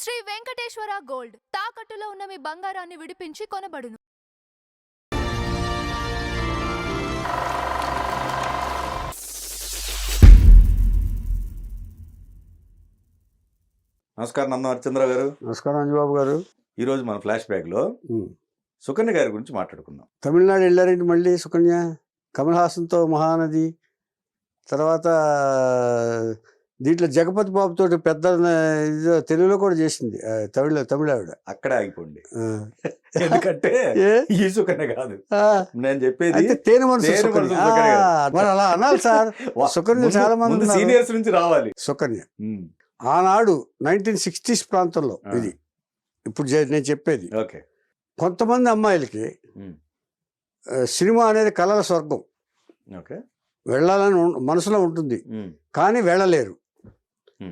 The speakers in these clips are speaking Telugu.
శ్రీ వెంకటేశ్వర గోల్డ్ తాకట్టులో ఉన్న మీ బంగారాన్ని విడిపించి కొనబడును. నమస్కారం నందం హరిచంద్ర గారు. నమస్కారం అంజబాబు గారు. ఈరోజు మన ఫ్లాష్ బ్యాక్లో సుకన్య గారి గురించి మాట్లాడుకుందాం. తమిళనాడు వెళ్ళారంటే మళ్ళీ సుకన్య కమల్ హాసన్తో మహానది, తర్వాత దీంట్లో జగపతి బాబుతో పెద్ద తెలుగులో కూడా చేసింది తమిళ ఆవిడ. అక్కడే ఆగిపోండి, ఎందుకంటే ఈ సుకన్య కాదు నేను చెప్పేది. తేనె మనసు మరి అలా అనాలి సార్. సుకన్య చాలా మంది సీనియర్స్ నుంచి రావాలి. సుకన్య ఆనాడు 1960s ప్రాంతంలో ఇది ఇప్పుడు నేను చెప్పేది. ఓకే, కొంతమంది అమ్మాయిలకి సినిమా అనేది కళల స్వర్గం. ఓకే, వెళ్ళాలని మనసులో ఉంటుంది కానీ వెళ్ళలేరు.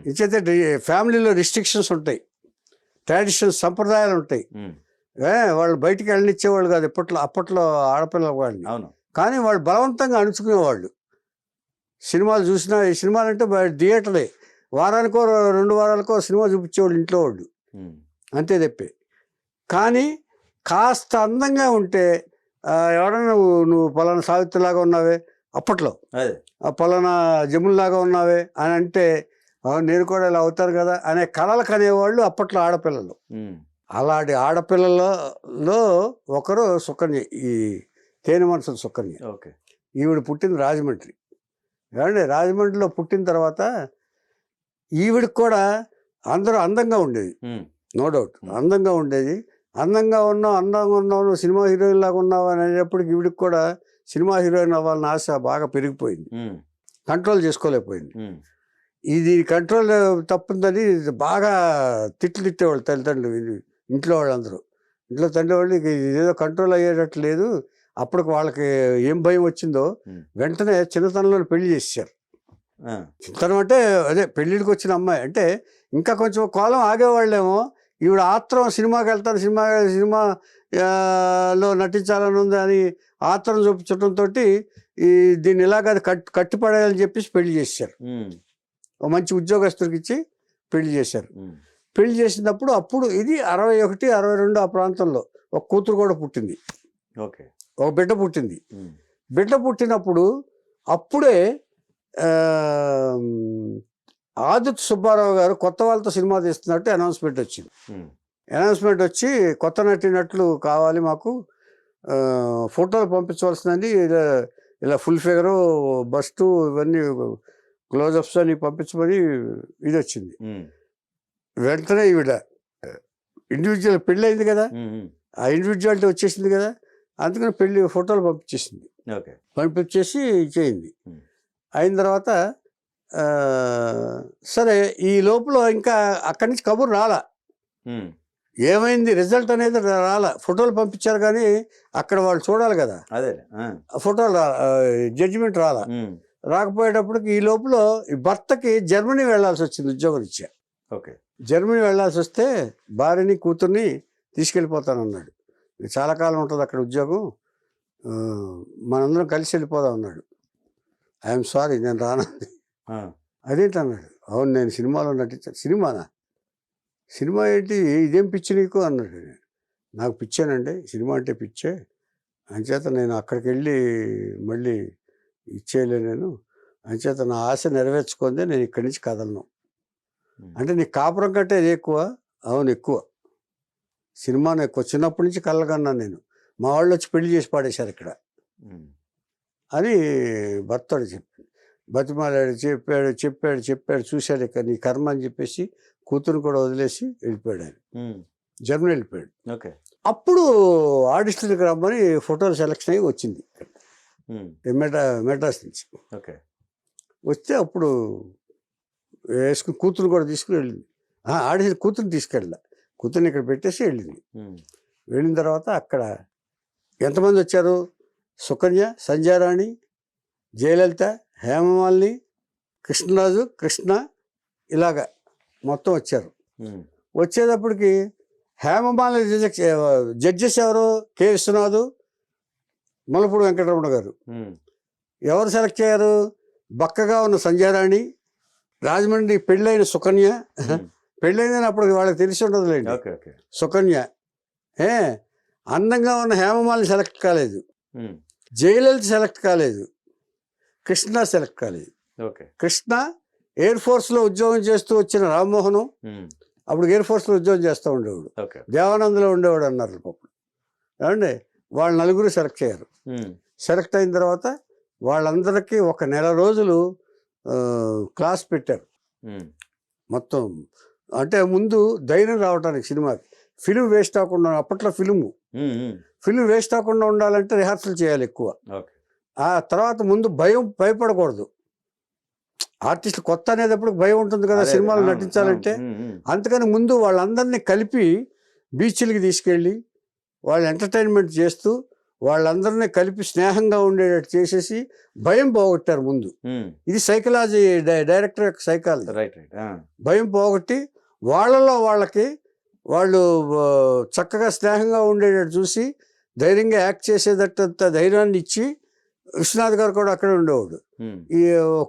ఇచ్చైతే ఫ్యామిలీలో రిస్ట్రిక్షన్స్ ఉంటాయి, ట్రెడిషన్స్ సంప్రదాయాలు ఉంటాయి. వాళ్ళు బయటికి వెళ్ళనిచ్చేవాళ్ళు కాదు అప్పట్లో ఆడపిల్లల వాళ్ళని. కానీ వాళ్ళు బలవంతంగా అణుచుకునేవాళ్ళు. సినిమాలు చూసినా, ఈ సినిమాలు అంటే థియేటరే వారానికో 2 వారాలకో సినిమా చూపించేవాళ్ళు ఇంట్లో వాళ్ళు, అంతే తప్పే. కానీ కాస్త అందంగా ఉంటే ఎవడన్నా నువ్వు పలానా సావిత్రిలాగా ఉన్నావే అప్పట్లో, పలానా జముల్లాగా ఉన్నావే అని అంటే నేను కూడా ఇలా అవుతారు కదా అనే కళలు కనేవాళ్ళు అప్పట్లో ఆడపిల్లలు. అలాంటి ఆడపిల్లలలో ఒకరు సుకన్య, ఈ తేనె మనసుల సుకన్య. ఈవిడ పుట్టింది రాజమండ్రి. ఏమండి, రాజమండ్రిలో పుట్టిన తర్వాత ఈవిడికి కూడా అందరూ అందంగా ఉండేది, నో డౌట్ అందంగా ఉండేది. అందంగా ఉన్నావు సినిమా హీరోయిన్ లాగా ఉన్నావు అనేటప్పటికి ఈవిడికి కూడా సినిమా హీరోయిన్ అవ్వాలని ఆశ బాగా పెరిగిపోయింది, కంట్రోల్ చేసుకోలేకపోయింది. ఇది కంట్రోల్ తప్పుందని బాగా తిట్లు తిట్టేవాళ్ళు తల్లిదండ్రులు, ఇంట్లో వాళ్ళందరూ. ఇంట్లో తండ్రి వాళ్ళు ఇదేదో కంట్రోల్ అయ్యేటట్టు లేదు. అప్పటికి వాళ్ళకి ఏం భయం వచ్చిందో వెంటనే చిన్నతనంలో పెళ్లి చేసేసారు. చిన్నతనం అంటే అదే పెళ్ళిడికి వచ్చిన అమ్మాయి అంటే ఇంకా కొంచెం కాలం ఆగేవాళ్ళేమో. ఈవిడ ఆత్రం సినిమాకి వెళ్తాను, సినిమాలో నటించాలని ఉంది అని ఆత్రం చూపించడంతో దీన్ని ఇలాగ కట్టిపడేయాలని చెప్పేసి పెళ్లి చేశారు. ఒక మంచి ఉద్యోగస్తుడికి ఇచ్చి పెళ్లి చేశారు. పెళ్లి చేసినప్పుడు అప్పుడు ఇది 61, 62 ఆ ప్రాంతంలో ఒక కూతురు కూడా పుట్టింది, ఒక బిడ్డ పుట్టింది. బిడ్డ పుట్టినప్పుడు అప్పుడే ఆదిత్య సుబ్బారావు గారు కొత్త వాళ్ళతో సినిమా తీస్తున్నట్టు అనౌన్స్మెంట్ వచ్చింది. అనౌన్స్మెంట్ వచ్చి కొత్త నటినట్లు కావాలి మాకు, ఫోటోలు పంపించవలసిందని ఇలా ఫుల్ ఫిగరు, బస్టు, ఇవన్నీ క్లోజప్స్ అని పంపించమని ఇది వచ్చింది. వెంటనే ఈవిడ ఇండివిజువల్ పెళ్ళి అయింది కదా, ఆ ఇండివిజువాలిటీ వచ్చేసింది కదా, అందుకని పెళ్ళి ఫోటోలు పంపించేసింది. పంపించేసి చేయింది. అయిన తర్వాత సరే ఈ లోపల ఇంకా అక్కడి నుంచి కబురు రాలా, ఏమైంది రిజల్ట్ అనేది రాలా. ఫోటోలు పంపించారు కానీ అక్కడ వాళ్ళు చూడాలి కదా, ఫోటోలు జడ్జిమెంట్ రాలా. రాకపోయేటప్పటికి ఈ లోపల ఈ భర్తకి జర్మనీ వెళ్లాల్సి వచ్చింది ఉద్యోగం ఇచ్చా. జర్మనీ వెళ్లాల్సి వస్తే భార్యని కూతుర్ని తీసుకెళ్ళిపోతానన్నాడు. చాలా కాలం ఉంటుంది అక్కడ ఉద్యోగం, మనందరం కలిసి వెళ్ళిపోదాం అన్నాడు. ఐఎమ్ సారీ నేను రానంది. అదేంటన్నాడు. అవును నేను సినిమాలో నటించాను. సినిమా ఏంటి, ఇదేం పిచ్చి నీకు అన్నాడు. నాకు పిచ్చానండి, సినిమా అంటే పిచ్చే, అంచేత నేను అక్కడికి వెళ్ళి మళ్ళీ ఇచ్చేయలే, నేను అంచేత నా ఆశ నెరవేర్చుకుందే నేను ఇక్కడి నుంచి కదలను. అంటే నీకు కాపురం కంటే అది ఎక్కువ? అవును ఎక్కువ, సినిమాను ఎక్కువ, చిన్నప్పటి నుంచి కలగన్నాను నేను, మా వాళ్ళు వచ్చి పెళ్లి చేసి పాడేశారు ఇక్కడ అని భర్తడు చెప్పాడు. బతిమాలాడు, చెప్పాడు చూశాడు, ఇక నీ కర్మ అని చెప్పేసి కూతురు కూడా వదిలేసి వెళ్ళిపోయాడు. ఆయన జర్మనీ వెళ్ళిపోయాడు. అప్పుడు ఆడిషన్కి రమ్మని ఫోటోలు సెలెక్షన్ అయ్యి వచ్చింది మెడ్రాస్ నుంచి. వస్తే అప్పుడు వేసుకుని కూతురు కూడా తీసుకుని వెళ్ళింది. ఆడిషన్ కూతురుని తీసుకెళ్ళా, కూతుర్ని ఇక్కడ పెట్టేసి వెళ్ళింది. వెళ్ళిన తర్వాత అక్కడ ఎంతమంది వచ్చారు? సుకన్య, సంధ్యారాణి, జయలలిత, హేమమాలిని, కృష్ణరాజు, కృష్ణ, ఇలాగా మొత్తం వచ్చారు. వచ్చేటప్పటికి హేమమాలిని జడ్జెస్ ఎవరు? కె విశ్వనాథ్, మలపూడి వెంకటరమణ గారు. ఎవరు సెలెక్ట్ అయ్యారు? బక్కగా ఉన్న సంధ్యారాణి, రాజమండ్రి పెళ్ళైన సుకన్య, పెళ్ళైందని అప్పుడు వాళ్ళకి తెలిసి ఉండదులేండి. Okay okay. సుకన్య అందంగా ఉన్న హేమమాలిని సెలెక్ట్ కాలేదు, ఉమ్, జయలలిత సెలెక్ట్ కాలేదు, కృష్ణ సెలెక్ట్ కాలేదు. ఓకే. కృష్ణ ఎయిర్ ఫోర్స్లో ఉద్యోగం చేస్తూ వచ్చిన రామ్మోహన్, ఉమ్, అప్పుడు ఎయిర్ ఫోర్స్లో ఉద్యోగం చేస్తూ ఉండేవాడు, ఓకే. దేవానందలో ఉండేవాడు అన్నారు పాపం. ఏమండి వాళ్ళు నలుగురు సెలెక్ట్ అయ్యారు. ఉమ్, సెలెక్ట్ అయిన తర్వాత వాళ్ళందరికీ ఒక నెల రోజులు క్లాస్ పెట్టారు ఉమ్, మొత్తం. అంటే ముందు ధైర్యం రావడానికి సినిమాకి, ఫిలిం వేస్ట్ అవ్వకుండా, అప్పట్లో ఉమ్, ఉమ్, ఫిలిం వేస్ట్ అవ్వకుండా ఉండాలంటే రిహార్సల్ చేయాలి ఎక్కువ. ఓకే. ఆ తర్వాత ముందు భయపడకూడదు. ఆర్టిస్ట్ కొత్త అనేటప్పుడు భయం ఉంటుంది కదా అదే, సినిమాలు అవును, నటించాలంటే. అవును, ఉమ్, ఉమ్, అందుకని ముందు వాళ్ళందరినీ కలిపి బీచ్లకి తీసుకెళ్ళి వాళ్ళు ఎంటర్టైన్మెంట్ చేస్తూ వాళ్ళందరినీ కలిపి స్నేహంగా ఉండేటట్టు చేసేసి భయం పోగొట్టారు ముందు. ఉమ్, ఇది సైకలాజీ, డైరెక్టర్ యొక్క సైకాలజీ. Right right. భయం పోగొట్టి వాళ్ళలో వాళ్ళకి వాళ్ళు చక్కగా స్నేహంగా ఉండేటట్టు చూసి ధైర్యంగా యాక్ట్ చేసేటట్టంత ధైర్యాన్ని ఇచ్చి, విశ్వనాథ్ గారు కూడా అక్కడే ఉండేవాడు, ఉమ్, ఈ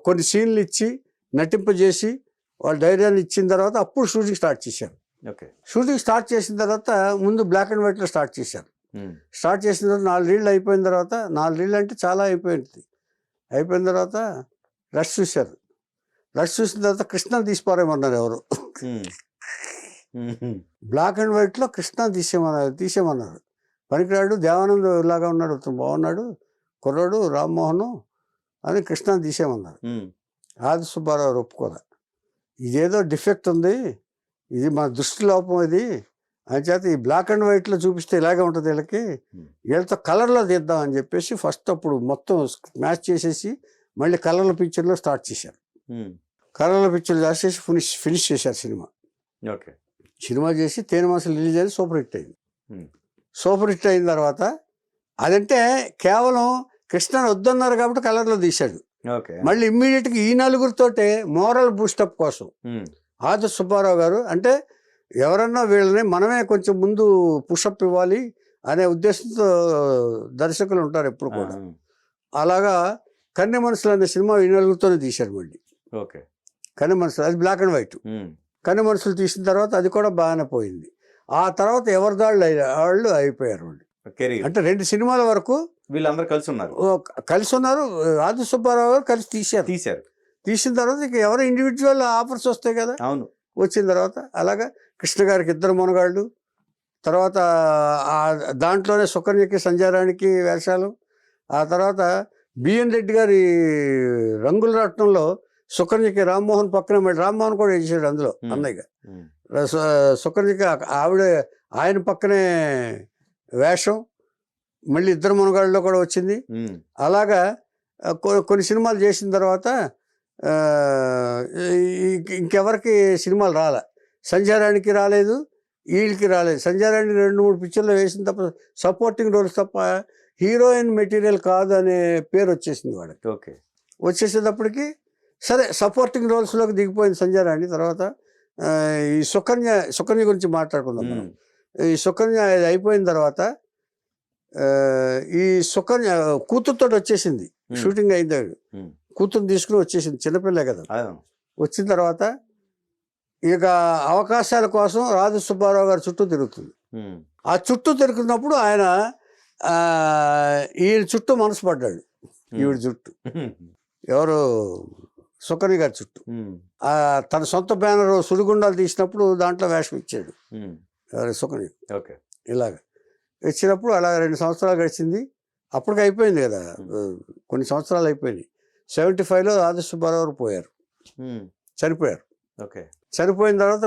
కొన్ని సీన్లు ఇచ్చి నటింపజేసి వాళ్ళ ధైర్యాన్ని ఇచ్చిన తర్వాత అప్పుడు షూటింగ్ స్టార్ట్ చేశారు. ఓకే. షూటింగ్ స్టార్ట్ చేసిన తర్వాత ముందు బ్లాక్ అండ్ వైట్లో స్టార్ట్ చేశారు. ఉమ్, స్టార్ట్ చేసిన తర్వాత 4 రీళ్ళు అయిపోయిన తర్వాత, 4 రీళ్ళు అంటే చాలా అయిపోయింది, అయిపోయిన తర్వాత రష్ చూశారు. రష్ చూసిన తర్వాత కృష్ణ తీసిపారేమన్నారు ఎవరు. ఉమ్, ఉమ్, ఉమ్, బ్లాక్ అండ్ వైట్లో కృష్ణ తీసేమన్నారు. పనికిరాడు, దేవానంద్ లాగా ఉన్నాడు, అతను బాగున్నాడు, కుర్రాడు రామ్మోహన్ అని కృష్ణ తీసేమన్నారు. ఉమ్, ఆది సుబ్బారావు ఒప్పుకోలే. ఇదేదో డిఫెక్ట్ ఉంది, ఇది మన దృష్టి లోపం, ఇది అంచేత ఈ బ్లాక్ అండ్ వైట్లో చూపిస్తే ఇలాగే ఉంటుంది వీళ్ళకి, వీళ్ళతో కలర్లో తీద్దాం అని చెప్పేసి ఫస్ట్ అప్పుడు మొత్తం మ్యాచ్ చేసేసి మళ్ళీ కలర్ల పిక్చర్లో స్టార్ట్ చేశారు. ఉమ్, కలర్ల పిక్చర్ చేసేసి ఫినిష్ చేశారు సినిమా. ఓకే. సినిమా చేసి తేనె మాసం రిలీజ్ అయ్యి సూపర్ హిట్ అయింది. ఉమ్, సూపర్ హిట్ అయిన తర్వాత అదంటే కేవలం కృష్ణని వద్దన్నారు కాబట్టి కలర్లో తీశాడు. ఓకే. మళ్ళీ ఇమ్మీడియట్గా ఈ నలుగురితోటే మోరల్ బూస్టప్ కోసం ఉమ్, ఆది సుబ్బారావు గారు, అంటే ఎవరన్నా వీళ్ళని మనమే కొంచెం ముందు పుషప్ ఇవ్వాలి అనే ఉద్దేశంతో దర్శకులు ఉంటారు ఎప్పుడు కూడా. అలాగా కన్నె మనసులు అనే సినిమా ఈ నలుగురితోనే తీశారు మళ్ళీ. ఓకే. కన్నె మనసులు అది బ్లాక్ అండ్ వైట్. ఉమ్, కన్నె మనసులు తీసిన తర్వాత అది కూడా బాగానే పోయింది. ఆ తర్వాత ఎవరిదాళ్ళు వాళ్ళు అయిపోయారు వాళ్ళు. కెరీర్ అంటే 2 సినిమాల వరకు వీళ్ళందరూ కలిసి ఉన్నారు. కలిసి ఉన్నారు. ఆది సుబ్బారావు గారు కలిసి తీశారు. తీసిన తర్వాత ఇక ఎవరు ఇండివిజువల్ ఆఫర్స్ వస్తాయి కదా. అవును. వచ్చిన తర్వాత అలాగా కృష్ణ గారికి 2 మునగాళ్ళు, తర్వాత దాంట్లోనే సుకన్యకి సంజారానికి వేషాలు, ఆ తర్వాత బిఎన్ రెడ్డి గారి రంగుల రాట్నంలో సుకన్యకి రామ్మోహన్ పక్కన, మళ్ళీ రామ్మోహన్ కూడా చేశాడు అందులో అన్నయ్యగా. సుకన్యకి ఆయన పక్కనే వేషం, మళ్ళీ 2 మునగాళ్ళలో కూడా వచ్చింది. అలాగా కొన్ని సినిమాలు చేసిన తర్వాత ఇంకెవరికి సినిమాలు రాలే. సంజారానికి రాలేదు, వీళ్ళకి రాలేదు. సంజారాన్ని 2-3 పిక్చర్లు వేసిన తప్ప సపోర్టింగ్ రోల్స్ తప్ప హీరోయిన్ మెటీరియల్ కాదు అనే పేరు వచ్చేసింది వాళ్ళకి. ఓకే. వచ్చేసేటప్పటికి సరే సపోర్టింగ్ రోల్స్లోకి దిగిపోయింది సంజారాణి. తర్వాత ఈ సుకన్య గురించి మాట్లాడుకుందాం మనం. ఈ సుకన్య అయిపోయిన తర్వాత ఈ సుకన్య కూతురుతో వచ్చేసింది, షూటింగ్ అయింది, కూతురు తీసుకుని వచ్చేసింది, చిన్నపిల్లే కదా. వచ్చిన తర్వాత ఇక అవకాశాల కోసం రాజు సుబ్బారావు గారి చుట్టూ తిరుగుతుంది. ఆ చుట్టూ తిరుగుతున్నప్పుడు ఆయన ఈయన చుట్టూ మనసు పడ్డాడు, ఈవిడ చుట్టూ, ఎవరు సుకన్య గారి చుట్టూ. తన సొంత బ్యానర్ సుడిగుండాలు తీసినప్పుడు దాంట్లో వేషం ఇచ్చాడు ఎవరు సుకన్య. ఇలాగ ఇచ్చినప్పుడు అలా 2 సంవత్సరాలు గడిచింది. అప్పటికి అయిపోయింది కదా, కొన్ని సంవత్సరాలు అయిపోయినాయి. 75లో ఆది సుబ్బారావు పోయారు, చనిపోయారు. చనిపోయిన తర్వాత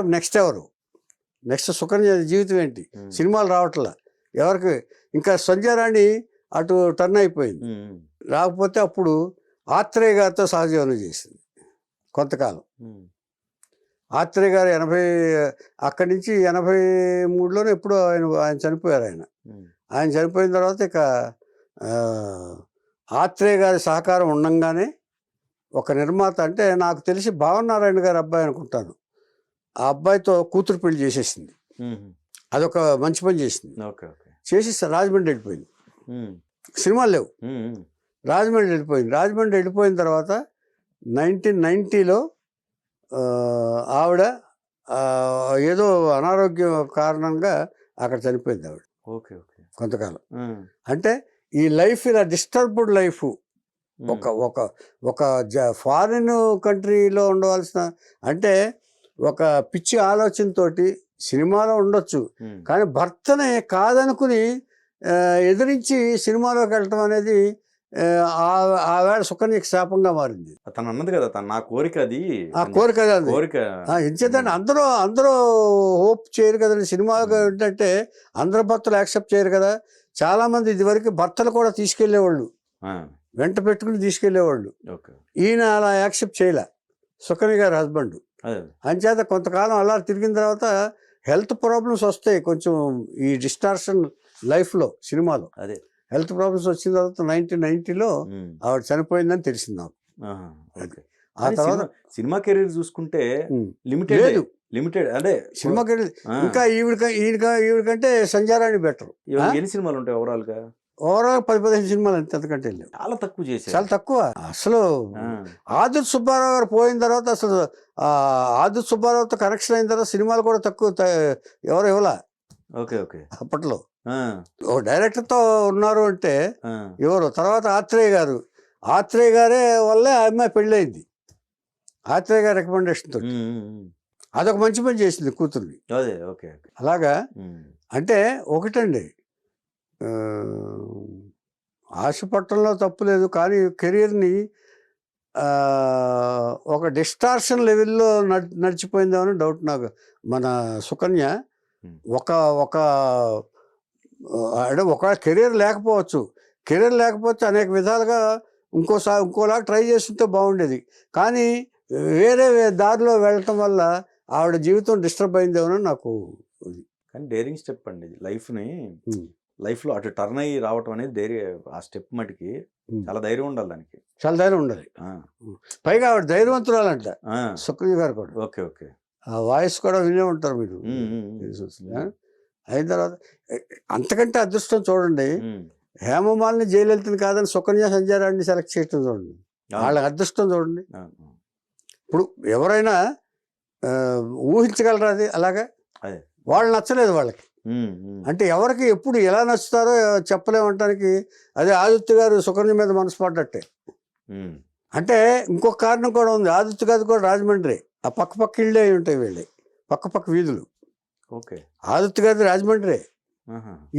నెక్స్ట్ సుకన్య జీవితం ఏంటి? సినిమాలు రావట్లా ఎవరికి. ఇంకా సంజారాణి అటు టర్న్ అయిపోయింది. రాకపోతే అప్పుడు ఆత్రేయ గారితో సహజీవనం చేసింది కొంతకాలం. ఆత్రేయ గారు అక్కడి నుంచి 83లోనే ఎప్పుడో ఆయన చనిపోయారు. ఆయన చనిపోయిన తర్వాత ఇక ఆత్రేయ గారి సహకారం ఉండంగానే ఒక నిర్మాత, అంటే నాకు తెలిసి భావనారాయణ గారి అబ్బాయి అనుకుంటాను, ఆ అబ్బాయితో కూతురు పెళ్లి చేసేసింది. అదొక మంచి పని చేసింది. చేసి రాజమండ్రి వెళ్ళిపోయింది. సినిమాలు లేవు, రాజమండ్రి వెళ్ళిపోయింది. రాజమండ్రి వెళ్ళిపోయిన తర్వాత 1990లో ఆవిడ ఏదో అనారోగ్యం కారణంగా అక్కడ చనిపోయింది ఆవిడ ఓకే ఓకే. కొంతకాలం. అంటే ఈ లైఫ్ ఇలా డిస్టర్బ్డ్ లైఫ్ ఒక ఒక ఒక ఫారిన్ కంట్రీలో ఉండవలసిన అంటే ఒక పిచ్చి ఆలోచనతోటి సినిమాలో ఉండొచ్చు, కానీ భర్తనే కాదనుకుని ఎదిరించి సినిమాలోకి వెళ్ళటం అనేది ఆవేళ సుకన్యకి శాపంగా మారింది. తను అన్నది కదా, తను నా కోరిక అది, ఆ కోరిక అది కోరిక. ఎంచేతండి అందరూ హోప్ చేయరు కదండి సినిమాలో. ఏంటంటే అందరు భర్తలు యాక్సెప్ట్ చేయరు కదా. చాలా మంది ఇదివరకు భర్తలు కూడా తీసుకెళ్లేవాళ్ళు, వెంట పెట్టుకుని తీసుకెళ్లేవాళ్ళు. ఈయన అలా యాక్సెప్ట్ చేయలే, సుకన్య గారి హస్బెండ్. అంచేత కొంతకాలం అలా తిరిగిన తర్వాత హెల్త్ ప్రాబ్లమ్స్ వస్తాయి కొంచెం ఈ డిస్టార్షన్ లైఫ్లో. సినిమాలో అదే హెల్త్ ప్రాబ్లమ్స్ వచ్చిన తర్వాత 1990లో ఆవిడ చనిపోయిందని తెలిసింది నాకు. ఆ తర్వాత సినిమా కెరీర్ చూసుకుంటే లిమిటెడ్ లిమిటెడ్ అంటే సినిమా కెరీర్ ఇంకా ఈవిడికంటే సంజారాణి బెటర్. ఎన్ని సినిమాలు ఉంటాయి ఓవరాల్ గా? ఓవరాల్ 10-15 సినిమాలు అంతే, అంతకంటే వెళ్ళావు. చాలా తక్కువ చేశారు, చాలా తక్కువ. అసలు ఆదుర్తి సుబ్బారావు గారు పోయిన తర్వాత అసలు ఆదుర్తి సుబ్బారావుతో కనెక్షన్ అయిన తర్వాత సినిమాలు కూడా తక్కువ, ఎవరు ఇవ్వలా. Okay okay. అప్పట్లో ఓ డైరెక్టర్తో ఉన్నారు అంటే ఎవరు. తర్వాత ఆత్రేయ గారే వల్లే ఆ అమ్మాయి పెళ్ళయింది, ఆత్రేయ గారి రికమెండేషన్ తోటి. అదొక మంచి పని చేసింది కూతుర్ని. అలాగా అంటే ఒకటండి, ఆశపట్టంలో తప్పు లేదు, కానీ కెరీర్ని ఒక డిస్టార్షన్ లెవెల్లో నడిచిపోయిందేమని డౌట్ నాకు. మన సుకన్య ఒక కెరీర్ లేకపోవచ్చు అనేక విధాలుగా ఇంకోలాగా ట్రై చేస్తుంటే బాగుండేది, కానీ వేరే దారిలో వెళ్ళటం వల్ల ఆవిడ జీవితం డిస్టర్బ్ అయిందేమో నాకు. కానీ డేరింగ్ స్టెప్ అండి లైఫ్లో అటు టర్న్ అయ్యి రావటం అనేది ధైర్యం. ఆ స్టెప్ మటుకి చాలా ధైర్యం ఉండాలి, దానికి చాలా ధైర్యం ఉండాలి. పైగా ఆవిడ ధైర్యవంతురాలంట సుకన్య గారు కూడా. Okay okay. ఆ వాయిస్ కూడా వినే ఉంటారు మీరు. అయిన తర్వాత అంతకంటే అదృష్టం చూడండి, హేమమాలిని జయలలితని కాదని సుకన్య సంజయరాణిని సెలెక్ట్ చేయటం చూడండి, వాళ్ళకి అదృష్టం చూడండి. ఇప్పుడు ఎవరైనా ఊహించగలరా అది? అలాగా వాళ్ళు నచ్చలేదు వాళ్ళకి. అంటే ఎవరికి ఎప్పుడు ఎలా నచ్చుతారో చెప్పలేమంటానికి అదే ఆదిత్య గారు సుకన్య మీద మనసు పడ్డట్టే. అంటే ఇంకొక కారణం కూడా ఉంది, ఆదిత్య గారు కూడా రాజమండ్రి, ఆ పక్క ఇళ్ళే ఉంటాయి వీళ్ళే, పక్క వీధులు. ఆదిత్య గారిది రాజమండ్రి,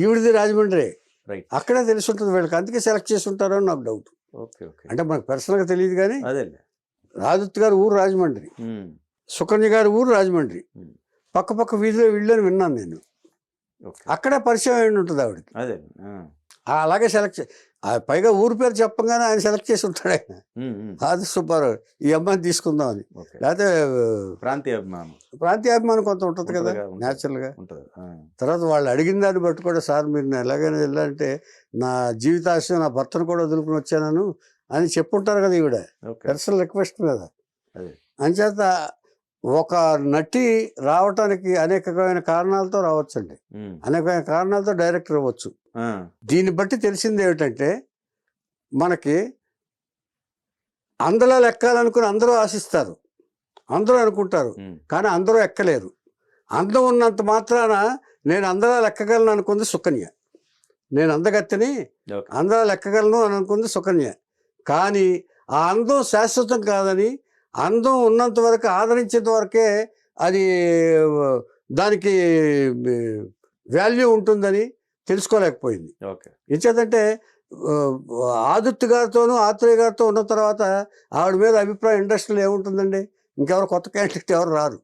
ఈవిడిది రాజమండ్రి, అక్కడే తెలిసి ఉంటుంది వీళ్ళకి, అందుకే సెలెక్ట్ చేసి ఉంటారో నాకు డౌట్. అంటే మనకు పర్సనల్గా తెలియదు, కానీ ఆదిత్య గారు ఊరు రాజమండ్రి, సుకన్య గారి ఊరు రాజమండ్రి, పక్క వీధిలో వీళ్ళని విన్నాను నేను. అక్కడే పరిచయం అయి ఉంటుంది ఆవిడకి. అలాగే సెలెక్ట్ పైగా ఊరి పేరు చెప్పగానే ఆయన సెలెక్ట్ చేసి ఉంటాడు ఆయన, ఆదిత్య సుబ్బారావు, ఈ అమ్మాయిని తీసుకుందాం అని. లేకపోతే ప్రాంతీయ అభిమానం కొంత ఉంటుంది కదా న్యాచురల్గా. తర్వాత వాళ్ళు అడిగిన దాన్ని బట్టి కూడా, సార్ మీరు ఎలాగైనా వెళ్ళాలంటే నా జీవితాశయం నా భర్తను కూడా వదులుకుని వచ్చాను అని చెప్పుంటారు కదా ఈవిడ, పర్సనల్ రిక్వెస్ట్ మీద. అంచేత ఒక నటి రావటానికి అనేకమైన కారణాలతో రావచ్చండి, అనేకమైన కారణాలతో డైరెక్టర్ అవ్వచ్చు. దీన్ని బట్టి తెలిసింది ఏమిటంటే, మనకి అందులో ఎక్కాలనుకుని అందరూ ఆశిస్తారు, అందరూ అనుకుంటారు, కానీ అందరూ ఎక్కలేరు. అందం ఉన్నంత మాత్రాన నేను అందరూ ఎక్కగలను అనుకుంది సుకన్య, నేను అందగత్తెని అందరూ ఎక్కగలను అని అనుకుంది సుకన్య. కానీ ఆ అందం శాశ్వతం కాదని, అందం ఉన్నంత వరకు ఆదరించేంత వరకే అది దానికి వాల్యూ ఉంటుందని తెలుసుకోలేకపోయింది. ఎంచేతంటే ఆదిత్య గారితోనూ ఆత్రేయ గారితో ఉన్న తర్వాత ఆవిడ మీద అభిప్రాయం ఇండస్ట్రీలో ఏముంటుందండి, ఇంకెవరు కొత్త క్యాండిడేట్ ఎవరు రారు.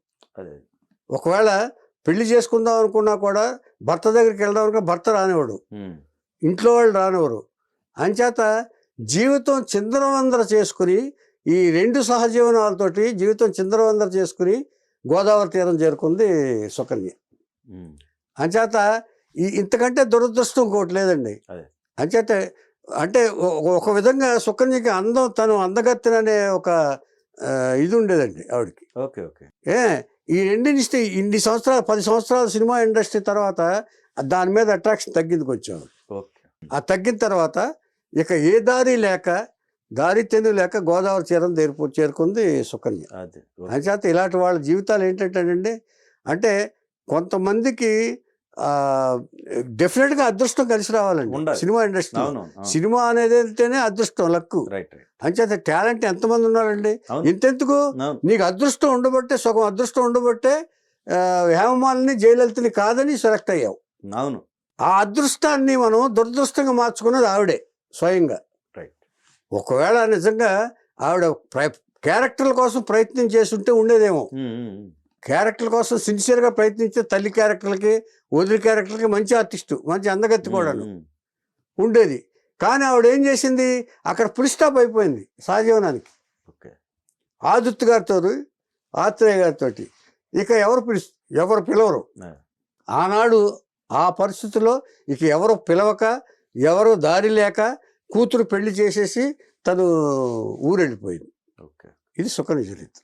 ఒకవేళ పెళ్లి చేసుకుందాం అనుకున్నా కూడా భర్త దగ్గరికి వెళ్దాం అనుకున్నా భర్త రానివాడు, ఇంట్లో వాళ్ళు రానివారు. అంచేత జీవితం చిందరవందర చేసుకుని, ఈ రెండు సహజీవనాలతోటి జీవితం చిందరవందర చేసుకుని గోదావరి తీరం చేరుకుంది సుకన్య. అంచేత ఇంతకంటే దురదృష్టం ఇంకోటి లేదండి. అంచేత అంటే ఒక విధంగా సుకన్యకి అందం, తను అందగత్తెననే ఒక ఇది ఉండేదండి ఆవిడకి. ఈ రెండింటి ఇన్ని సంవత్సరాలు 10 సంవత్సరాల సినిమా ఇండస్ట్రీ తర్వాత దాని మీద అట్రాక్షన్ తగ్గింది కొంచెం. ఆ తగ్గిన తర్వాత ఇక ఏ దారి లేక దారి తెన్ను లేక గోదావరి తీరం చేరుకుంది సుకన్య. అదే అంచేత ఇలాంటి వాళ్ళ జీవితాలు ఏంటంటేనండి, అంటే కొంతమందికి డెఫినెట్గా అదృష్టం కలిసి రావాలండి ఉండాలి. Cinema industry. అవును సినిమా అనేది అంటేనే అదృష్టం, లక్కు. రైట్ రైట్ అంచేత టాలెంట్ ఎంతమంది ఉన్నారండి. అవును. ఇంతెందుకు, అవును. నీకు అదృష్టం ఉండబట్టే, సగం అదృష్టం ఉండబట్టే హేమమాలిని జయలలితని కాదని సెలెక్ట్ అయ్యావు. అవును ఆ అదృష్టాన్ని మనం దురదృష్టంగా మార్చుకున్నది ఆవిడే స్వయంగా. రైట్ ఒకవేళ నిజంగా ఆవిడ క్యారెక్టర్ల కోసం ప్రయత్నం చేస్తుంటే ఉండేదేమో. క్యారెక్టర్ల కోసం సిన్సియర్గా ప్రయత్నించే తల్లి క్యారెక్టర్లకి, వదిలి క్యారెక్టర్లకి మంచి ఆర్టిస్టు, మంచి అందగత్తి కూడాను ఉండేది. కానీ ఆవిడ ఏం చేసింది, అక్కడ ఫుల్ స్టాప్ అయిపోయింది సహజీవనానికి. ఓకే ఆదుర్తి గారితో, ఆత్రేయ గారితో ఇక ఎవరు పిలవరు. ఆనాడు ఆ పరిస్థితుల్లో ఇక ఎవరు పిలవక, ఎవరు దారి లేక కూతురు పెళ్లి చేసేసి తను ఊరెళ్ళిపోయింది. ఓకే ఇది సుకన్య చరిత్ర.